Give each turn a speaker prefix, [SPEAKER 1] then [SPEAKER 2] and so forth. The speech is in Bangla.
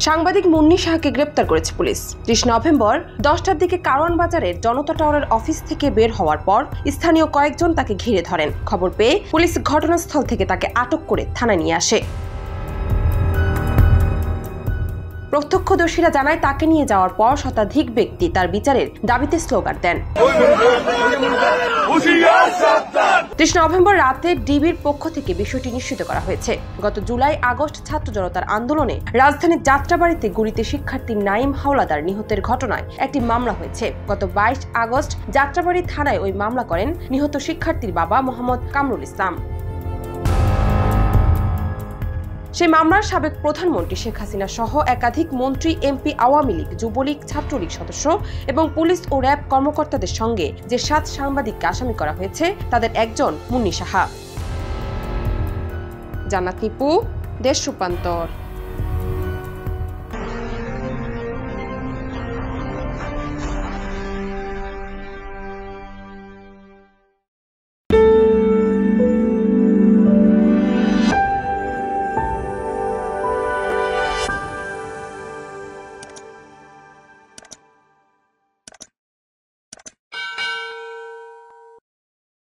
[SPEAKER 1] সাংবাদিক মুন্নি শাহকে গ্রেপ্তার করেছে পুলিশ। ৩০ নভেম্বর 10টার দিকে কারওয়ান বাজারের জনতা টাওয়ারের অফিস থেকে বের হওয়ার পর স্থানীয় কয়েকজন তাকে ঘিরে ধরেন। খবর পেয়ে পুলিশ ঘটনাস্থল থেকে তাকে আটক করে থানায় নিয়ে আসে। প্রত্যক্ষদর্শীরা জানায়, তাকে নিয়ে যাওয়ার পর শতাধিক ব্যক্তি তার বিচারের দাবিতে স্লোগান দেন। ৩০ নভেম্বর রাতে ডিবির পক্ষ থেকে বিষয়টি নিশ্চিত করা হয়েছে। গত জুলাই আগস্ট ছাত্র জনতার আন্দোলনে রাজধানীর যাত্রাবাড়িতে গুলিতে শিক্ষার্থী নাঈম হাওলাদার নিহতের ঘটনায় একটি মামলা হয়েছে। গত 22 আগস্ট যাত্রাবাড়ি থানায় ওই মামলা করেন নিহত শিক্ষার্থীর বাবা মোহাম্মদ কামরুল ইসলাম। সেই মামলার সাবেক প্রধানমন্ত্রী শেখ হাসিনা সহ একাধিক মন্ত্রী, এমপি, আওয়ামী লীগ, যুবলীগ, ছাত্রলীগ সদস্য এবং পুলিশ ও র্যাব কর্মকর্তাদের সঙ্গে যে 7 সাংবাদিককে আসামি করা হয়েছে তাদের একজন মুন্নি সাহা। জান্নাত নিপু, দেশ রূপান্তর।